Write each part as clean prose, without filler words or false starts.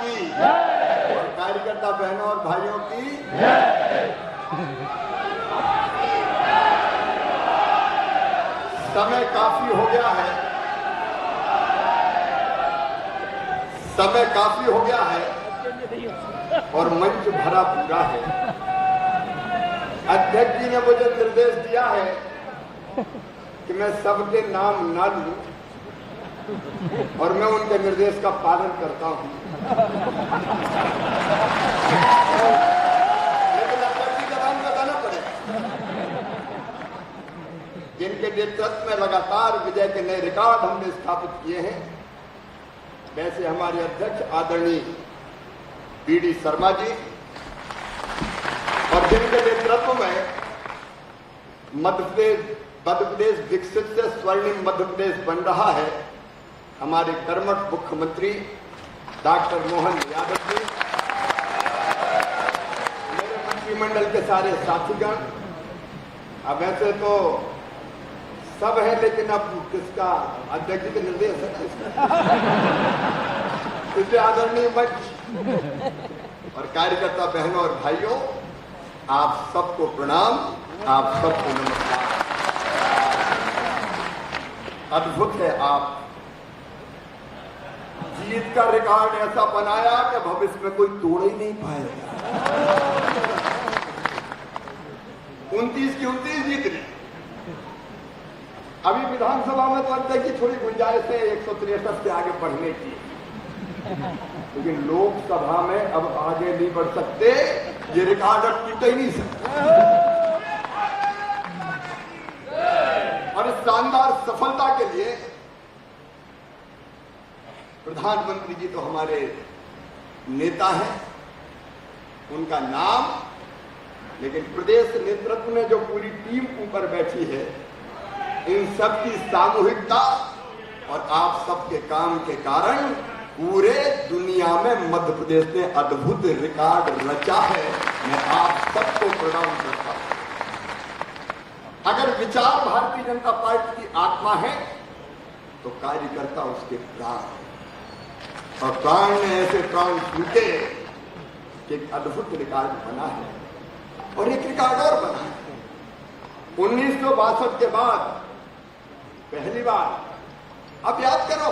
की और कार्यकर्ता बहनों और भाइयों की समय काफी हो गया है, समय काफी हो गया है और मंच भरा पूरा है। अध्यक्ष जी ने मुझे निर्देश दिया है कि मैं सबके नाम ना लूं और मैं उनके निर्देश का पालन करता हूं। लेकिन अध्यक्ष जी का नाम बताना पड़ेगा, जिनके नेतृत्व में लगातार विजय के नए रिकॉर्ड हमने स्थापित किए हैं, वैसे हमारे अध्यक्ष आदरणीय बीडी शर्मा जी और जिनके नेतृत्व में मध्य प्रदेश विकसित से स्वर्णिम मध्य प्रदेश बन रहा है, हमारे कर्मठ मुख्यमंत्री डॉक्टर मोहन यादव जी, मेरे मंत्रिमंडल के सारे साथीगण। अब ऐसे तो सब है, लेकिन अब किसका अध्यक्ष जी के निर्देश है ना इसलिए आदरणीय मंच और कार्यकर्ता बहनों और भाइयों, आप सबको प्रणाम, आप सबको नमस्कार। अद्भुत है, आप जीत का रिकॉर्ड ऐसा बनाया कि भविष्य में कोई तोड़ ही नहीं पाएगा। 29 की 29 जीत ली। अभी विधानसभा में तो अध्यक्ष की थोड़ी गुंजाइश है 163 से आगे बढ़ने की, लेकिन लोकसभा में अब आगे नहीं बढ़ सकते, ये रिकॉर्ड अब टूट ही नहीं सकता। और इस शानदार सफलता के लिए प्रधानमंत्री जी तो हमारे नेता हैं, उनका नाम, लेकिन प्रदेश नेतृत्व में जो पूरी टीम ऊपर बैठी है, इन सब की सामूहिकता और आप सबके काम के कारण पूरे दुनिया में मध्य प्रदेश ने अद्भुत रिकॉर्ड रचा है। मैं आप सबको प्रणाम करता हूं। अगर विचार भारतीय जनता पार्टी की आत्मा है तो कार्यकर्ता उसके प्राण है, और प्राण ने ऐसे प्राण फूटे कि एक अद्भुत रिकॉर्ड बना है और एक रिकॉर्ड और बना है। 1962 के बाद पहली बार, अब याद करो,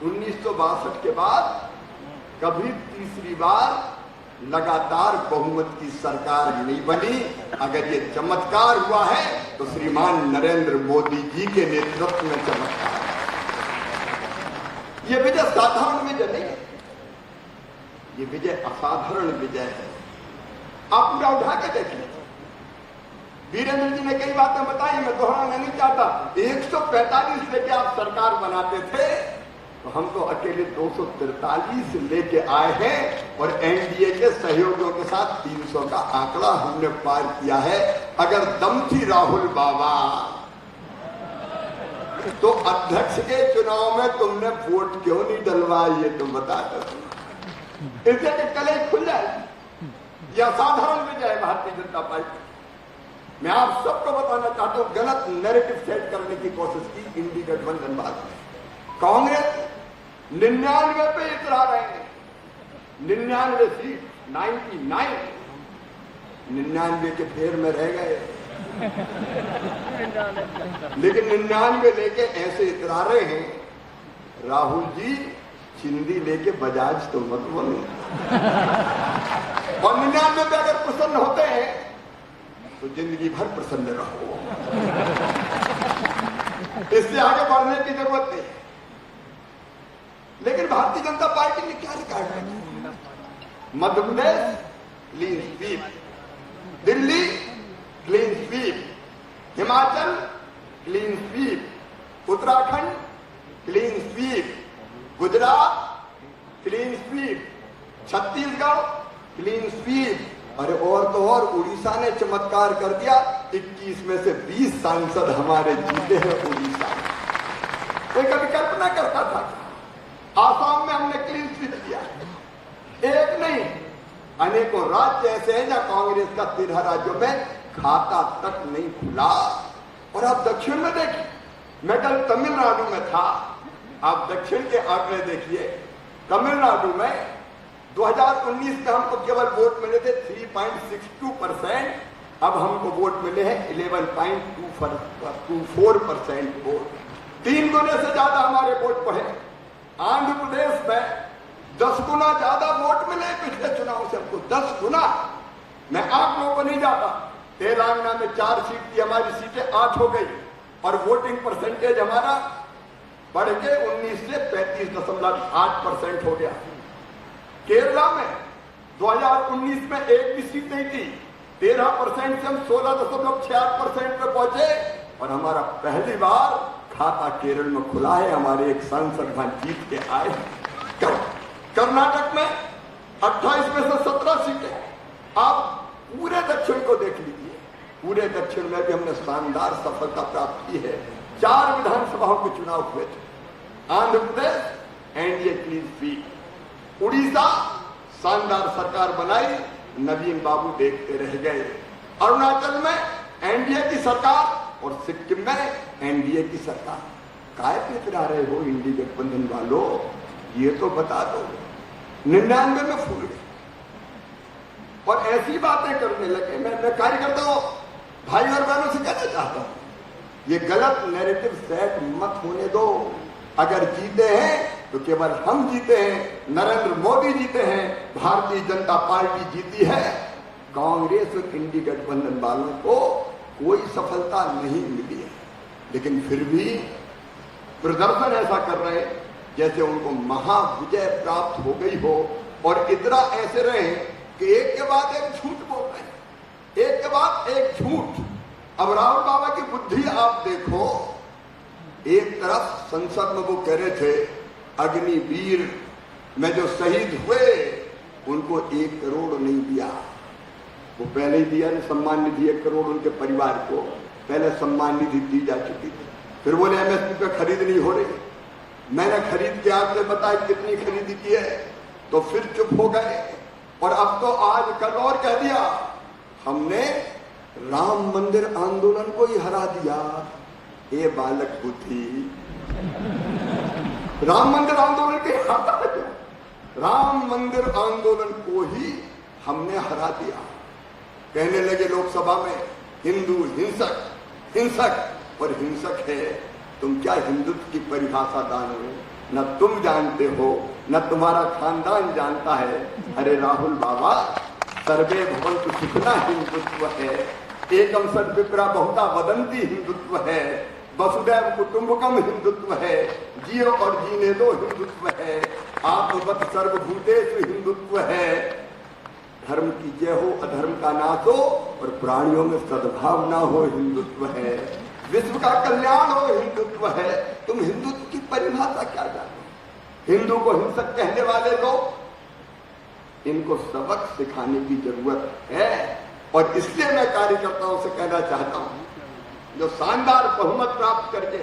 1962 के बाद कभी तीसरी बार लगातार बहुमत की सरकार नहीं बनी। अगर ये चमत्कार हुआ है तो श्रीमान नरेंद्र मोदी जी के नेतृत्व में चमत्कार है। ये विजय साधारण विजय नहीं है, ये विजय असाधारण विजय है। आप पूरा उठा के देखिए, वीरेंद्र जी ने कई बातें बताई, मैं दोहराना नहीं चाहता। 145 लेके आप सरकार बनाते थे तो हम तो अकेले 243 लेके आए हैं और एनडीए के सहयोगियों के साथ 300 का आंकड़ा हमने पार किया है। अगर दम थी राहुल बाबा तो अध्यक्ष के चुनाव में तुमने वोट क्यों नहीं डलवाई, ये तुम बता दो, इसलिए कि कल ही खुल जाए। यह असाधारण विजय है भारतीय जनता पार्टी। मैं आप सबको बताना चाहता हूं, गलत नैरेटिव सेट करने की कोशिश की इंडी गठबंधन बाद में। कांग्रेस 99 पे इतरा रहे हैं, 99 सीट, 99 के फेर में रह गए, लेकिन 99 लेके ऐसे इतरा रहे हैं। राहुल जी चिंदी लेके बजाज तो मत बनो, और 99 पे अगर प्रसन्न होते हैं तो जिंदगी भर प्रसन्न रहो, इससे आगे बढ़ने की जरूरत नहीं। लेकिन भारतीय जनता पार्टी ने क्या रिकॉर्ड रखा? Madhya Pradesh clean sweep, Delhi clean sweep, Himachal clean sweep, Uttarakhand clean sweep, Gujarat clean sweep, Chhattisgarh clean sweep, अरे और तो और उड़ीसा ने चमत्कार कर दिया। 21 में से 20 सांसद हमारे जीते हैं उड़ीसा। कोई कभी कल्पना करता था? आसाम में हमने क्लीन स्वीप किया, एक नहीं अनेकों राज्य ऐसे हैं जहां कांग्रेस का 13 राज्यों में खाता तक नहीं खुला। और आप दक्षिण में देखिए, मैं कल तमिलनाडु में था, आप दक्षिण के आंकड़े देखिए। तमिलनाडु में 2019 में हमको केवल वोट मिले थे 3.62%, अब हमको वोट मिले हैं 11.24% वोट, 3 गुने से ज्यादा हमारे वोट बढ़े। आंध्र प्रदेश में 10 गुना ज्यादा वोट मिले पिछले चुनाव से हमको, 10 गुना। मैं आप लोगों को नहीं जाता, तेलंगाना में 4 सीट थी, हमारी सीटें 8 हो गई और वोटिंग परसेंटेज हमारा बढ़ के 19 से 35.8% हो गया। केरला में 2019 में एक भी सीट नहीं थी, 13% से हम 16.68% पे पहुंचे और हमारा पहली बार खाता केरल में खुला है, हमारे एक सांसद वहां जीत के आए। कर्नाटक में 28 में से 17 सीटें। आप पूरे दक्षिण को देख लीजिए, पूरे दक्षिण में भी हमने शानदार सफलता प्राप्त की है। 4 विधानसभाओं के चुनाव हुए थे। Andhra Pradesh NDA clean sweep, Orissa शानदार सरकार बनाई, नवीन बाबू देखते रह गए। अरुणाचल में एनडीए की सरकार और सिक्किम में एनडीए की सरकार। काय पे इतरा रहे हो इंडी गठबंधन वालों, ये तो बता दो। 99 में फूल गए और ऐसी बातें करने लगे। मैं कार्यकर्ताओं भाई और बहनों से कहना चाहता हूं, ये गलत नैरेटिव सेट मत होने दो। अगर जीते हैं तो केवल हम जीते हैं, नरेंद्र मोदी जीते हैं, भारतीय जनता पार्टी जीती है। कांग्रेस और इंडी गठबंधन वालों को कोई सफलता नहीं मिली है, लेकिन फिर भी प्रदर्शन ऐसा कर रहे हैं जैसे उनको महाविजय प्राप्त हो गई हो, और इतना ऐसे रहे कि एक के बाद एक झूठ बोल रहे हैं, एक के बाद एक झूठ। अब राहुल बाबा की बुद्धि आप देखो, एक तरफ संसद में वो कह रहे थे अग्निवीर में जो शहीद हुए उनको 1 करोड़ नहीं दिया, वो पहले ही दिया ना सम्मान निधि 1 करोड़ उनके परिवार को, पहले सम्मान निधि दी जा चुकी थी। फिर बोले एमएसपी पे खरीद नहीं हो रही, मैंने खरीद के आपसे बताया कितनी खरीदी की है, तो फिर चुप हो गए। और अब तो आज कल और कह दिया हमने राम मंदिर आंदोलन को ही हरा दिया। ये बालक बुद्धि, राम मंदिर आंदोलन के हरा दिया, राम मंदिर आंदोलन को ही हमने हरा दिया। कहने लगे लोकसभा में हिंदू हिंसक, हिंसक और हिंसक है। तुम क्या हिंदुत्व की परिभाषा जानो, न तुम जानते हो न तुम्हारा खानदान जानता है। अरे राहुल बाबा, सर्वे भवन्तु सुखिनः हिंदुत्व है, एकम सद विप्रा बहुधा वदंती हिंदुत्व है, वसुधैव कुटुंबकम हिंदुत्व है, जियो और जीने दो हिंदुत्व है, आत्मवत् सर्वभूतेषु हिंदुत्व है। धर्म की जय हो, अधर्म का नाश हो और प्राणियों में सद्भावना हो, हिंदुत्व है। विश्व का कल्याण हो, हिंदुत्व है। तुम हिंदुत्व की परिभाषा क्या जानते? हिंदू को हिंसक कहने वाले लोग, इनको सबक सिखाने की जरूरत है। और इसलिए मैं कार्यकर्ताओं से कहना चाहता हूं, जो शानदार बहुमत प्राप्त करके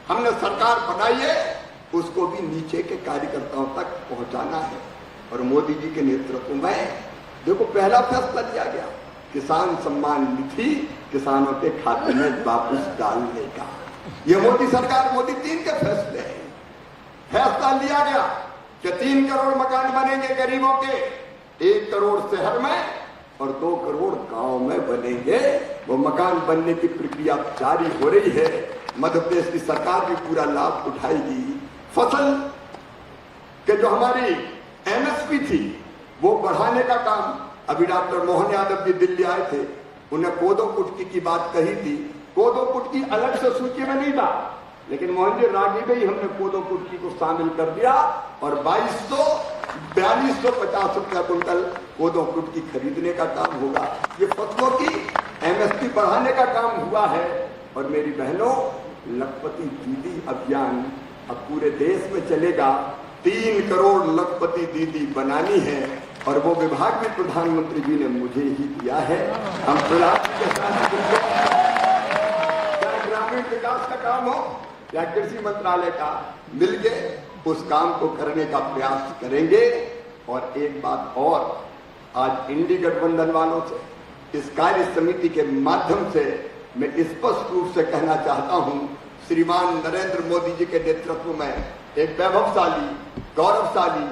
हमने सरकार बनाई है, उसको भी नीचे के कार्यकर्ताओं तक पहुंचाना है। और मोदी जी के नेतृत्व में देखो पहला फैसला लिया गया, किसान सम्मान निधि किसानों के खाते में वापस डालने का। ये मोदी सरकार, मोदी 3 के फैसले हैं। फैसला लिया गया कि 3 करोड़ मकान बनेंगे गरीबों के, 1 करोड़ शहर में और 2 करोड़ गांव में बनेंगे। वो मकान बनने की प्रक्रिया जारी हो रही है। मध्य प्रदेश की सरकार भी पूरा लाभ उठाएगी। फसल के जो हमारी एमएसपी थी वो बढ़ाने का काम, अभी डॉक्टर मोहन यादव जी दिल्ली आए थे, उन्हें कोदो कुटकी की बात कही थी। कोदो कुटकी अलग से सूची में नहीं था, लेकिन मोहन जी रागी में ही हमने कोदो कुटकी को शामिल कर दिया और 4250 रुपया कुंटल कोदो कुटकी खरीदने का काम होगा। ये फसलों की एमएसपी बढ़ाने का काम हुआ है। और मेरी बहनों, लखपति दीदी अभियान अब पूरे देश में चलेगा। 3 करोड़ लखपति दीदी बनानी है और वो विभाग भी प्रधानमंत्री जी ने मुझे ही दिया है। हम ग्रामीण विकास का काम हो या कृषि मंत्रालय का, मिलके उस काम को करने का प्रयास करेंगे। और एक बात और, आज इंडी गठबंधन वालों से, इस कार्य समिति के माध्यम से मैं स्पष्ट रूप से कहना चाहता हूं, श्रीमान नरेंद्र मोदी जी के नेतृत्व में एक वैभवशाली, गौरवशाली,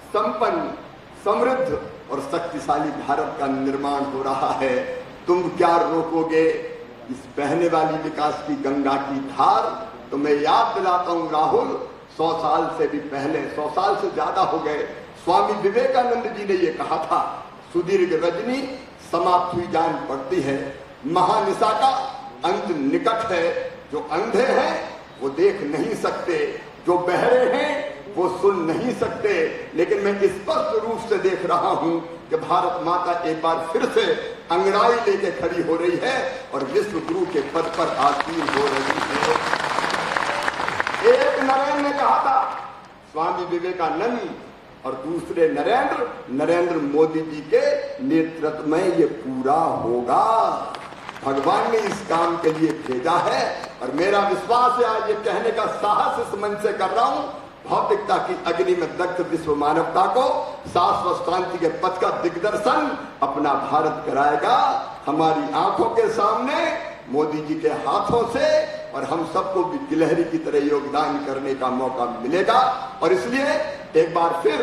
संपन्न, समृद्ध और शक्तिशाली भारत का निर्माण हो रहा है। तुम क्या रोकोगे इस बहने वाली विकास की गंगा की धार? तो मैं याद दिलाता हूं राहुल, 100 साल से भी पहले, 100 साल से ज्यादा हो गए, स्वामी विवेकानंद जी ने यह कहा था, सुदीर्घ रजनी समाप्त हुई जान पड़ती है, महानिशा का अंत निकट है। जो अंधे हैं वो देख नहीं सकते, जो बहरे हैं वो सुन नहीं सकते, लेकिन मैं स्पष्ट रूप से देख रहा हूं कि भारत माता एक बार फिर से अंगड़ाई लेके खड़ी हो रही है और विश्व गुरु के पद पर आसीन हो रही है। एक नरेंद्र ने कहा था, स्वामी विवेकानंद, और दूसरे नरेंद्र मोदी जी के नेतृत्व में ये पूरा होगा। भगवान ने इस काम के लिए भेजा है और मेरा विश्वास है, आज ये कहने का साहस इस मंच से कर रहा हूं, भौतिकता की अग्नि में दग्ध विश्व मानवता को शाश्वत शांति के पथ का दिग्दर्शन अपना भारत कराएगा। हमारी आंखों के सामने मोदी जी के हाथों से, और हम सबको भी गिलहरी की तरह योगदान करने का मौका मिलेगा। और इसलिए एक बार फिर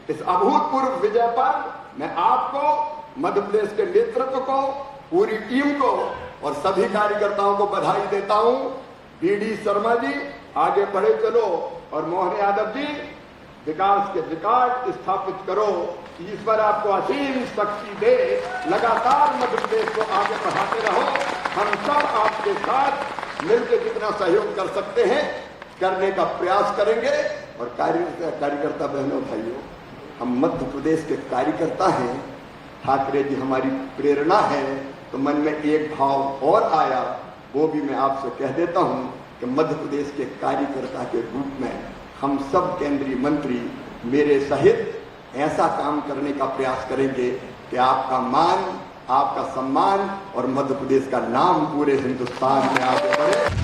इस अभूतपूर्व विजय पर मैं आपको, मध्य प्रदेश के नेतृत्व को, पूरी टीम को और सभी कार्यकर्ताओं को बधाई देता हूं। बीडी शर्मा जी आगे बढ़े चलो, और मोहन यादव जी विकास के रिकॉर्ड स्थापित करो। ईश्वर आपको असीम शक्ति दे, लगातार मध्य प्रदेश को आगे बढ़ाते रहो। हम सब आपके साथ मिलकर जितना सहयोग कर सकते हैं करने का प्रयास करेंगे। और कार्यकर्ता बहनों भाइयों, हम मध्य प्रदेश के कार्यकर्ता हैं, ठाकरे जी हमारी प्रेरणा है। तो मन में एक भाव और आया, वो भी मैं आपसे कह देता हूं कि मध्य प्रदेश के कार्यकर्ता के रूप में हम सब केंद्रीय मंत्री मेरे सहित ऐसा काम करने का प्रयास करेंगे कि आपका मान, आपका सम्मान और मध्य प्रदेश का नाम पूरे हिंदुस्तान में आगे बढ़े।